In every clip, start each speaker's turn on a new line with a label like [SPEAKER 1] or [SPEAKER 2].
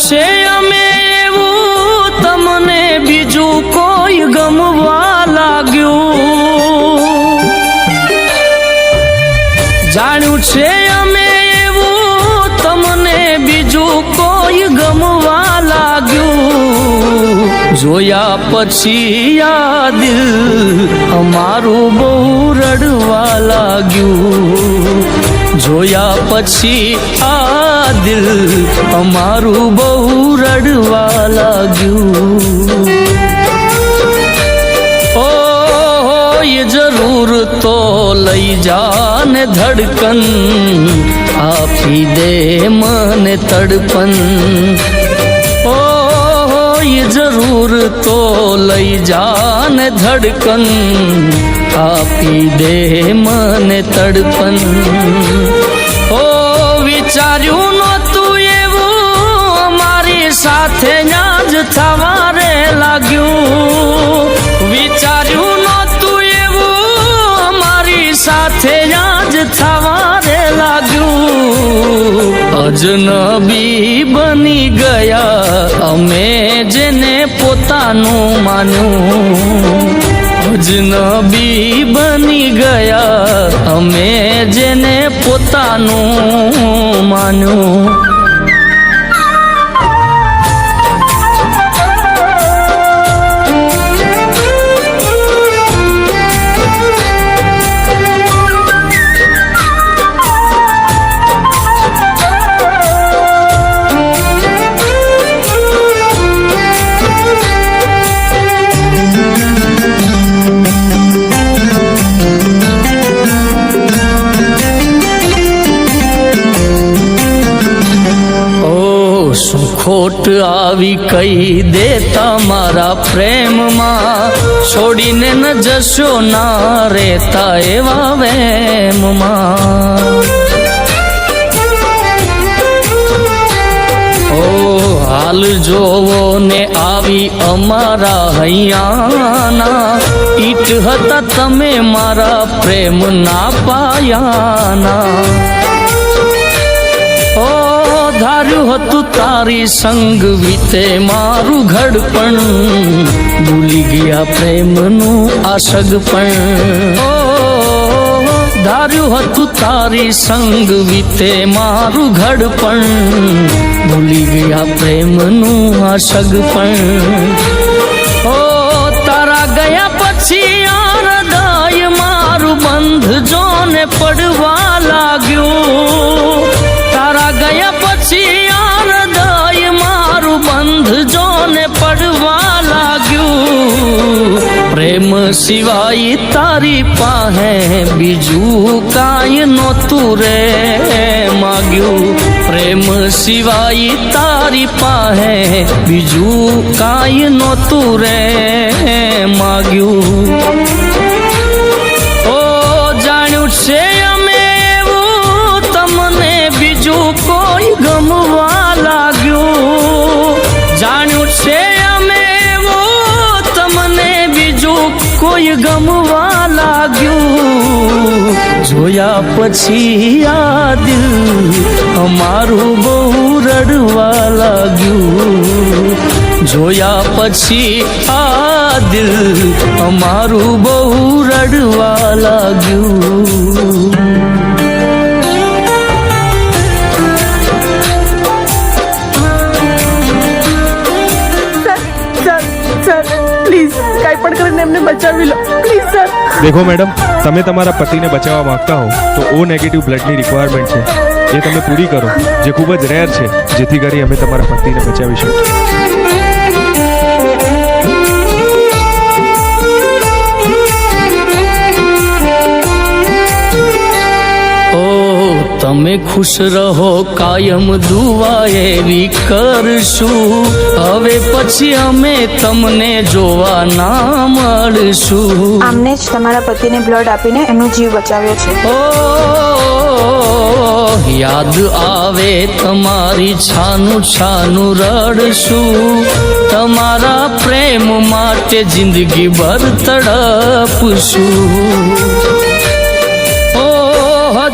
[SPEAKER 1] છે અમે એવું તમને બીજું કોઈ ગમવા લાગ્યું, જાણ્યું છે અમે એવું તમને બીજું કોઈ ગમવા લાગ્યું, જોયા પછી આ દિલ અમારું બહુ રડવા લાગ્યું, જોયા પછી આ દિલ અમારું બહુ રડવા લાગ્યું। ઓ એ જરૂર તો લઈ જાને ધડકન, આપી દે મને તડપન, ઓ એ જરૂર તો લઈ જાને ધડકન, આપી દે મને તડપન। ઓ વિચાર્યું નહોતું એવું અમારી સાથે જ થવા રે લાગ્યું, વિચાર્યું નહોતું એવું અમારી સાથે જ થવા રે લાગ્યું, અજનબી બની ગયા અમે જેને પોતાનું માન્યું, અજનબી બની ગયા અમે જેને પોતાનું માન્યું। ખોટ આવી કહી દે તમારા પ્રેમમાં, છોડીને ન જશો ના રહેતા એવા વેમમાં। ઓ હાલ જોવો ને આવી અમારા હૈયાના, ઈટ હતા તમે મારા પ્રેમના પાયાના। ઓ ધાર્યું હતું તારી સંગ વીતે મારું ઘડપણ, ભૂલી ગયા પ્રેમનું આ સગપણ, ઓ ધાર્યું હતું તારી સંગ વીતે મારું ઘડપણ, ભૂલી ગયા પ્રેમનું આ સગપણ। ઓ તારા ગયા પછી આ હૃદય મારું બંધ જોને પડવા લાગ્યું, તારા ગયા પછી આ હૃદય મારું બંધ જોને પડવા લાગ્યું, પ્રેમ સિવાય તારી પાસે બીજું કાંઈ નહોતું રે માગ્યું, પ્રેમ સિવાય તારી પાસે બીજું કાંઈ નહોતું રે માગ્યું। ઓ જાણ્યું છે કોઈ ગમવા લાગ્યું, જાણ્યું છે અમે એવું તમને બીજું કોઈ ગમવા લાગ્યું, જોયા પછી આ દિલ અમારું બહુ રડવા લાગ્યું, જોયા પછી આ દિલ અમારું બહુ રડવા લાગ્યું।
[SPEAKER 2] देखो मैडम, તમે તમારા પતિને બચાવવા માંગતા હો તો ઓ નેગેટિવ બ્લડની રિક્વાયરમેન્ટ છે, એ તમે પૂરી કરો, જે ખૂબ જ રેર છે, જેથી કરી અમે તમારા પતિને બચાવી શકીએ।
[SPEAKER 1] તમે ખુશ રહો કાયમ દુઆ એવી કરશું, હવે પછી અમે તમને જોવા ના મળશું।
[SPEAKER 3] આમને જ તમારા પતિને બ્લડ આપીને એમનો જીવ બચાવ્યો છે।
[SPEAKER 1] ઓ યાદ આવે તમારી છાનું છાનું રડશું, તમારા પ્રેમ માટે જિંદગી ભર તડપશું।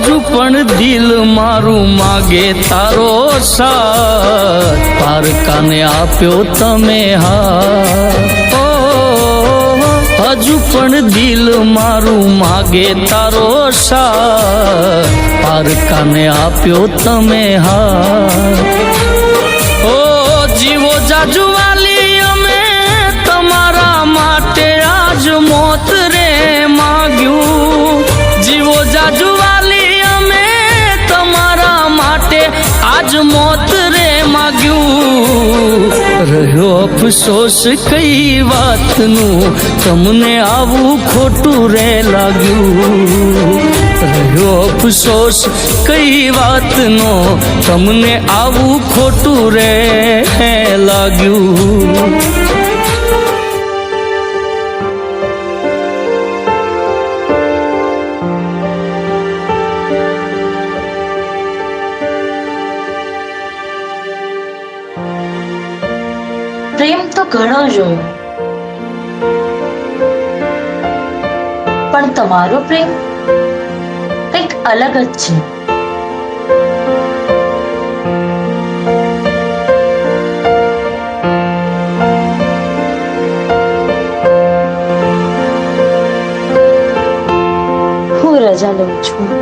[SPEAKER 1] હજુ પણ દિલ મારું માગે તારો સાથ, પારકાને આપ્યો તમે હા હજુ પણ દિલ મારું માગે તારો સાથ પારકાને આપ્યો તમે હા ઓ જીવો જાજુવાલી અમે તમારા માટે આજ મોત રે માગ્યું જીવો જાજુવાલી અમે તમારા માટે આજ મોત રે માગ્યું રહ્યો અફસોસ કઈ વાતનું તમને આવું ખોટું રે લાગ્યું રહ્યો અફસોસ કઈ વાતનો તમને આવું ખોટું રે લાગ્યું
[SPEAKER 4] પ્રેમ તો ઘણો જોયો પણ તમારો પ્રેમ કંઈક અલગ જ છે હું રજા લઉં છું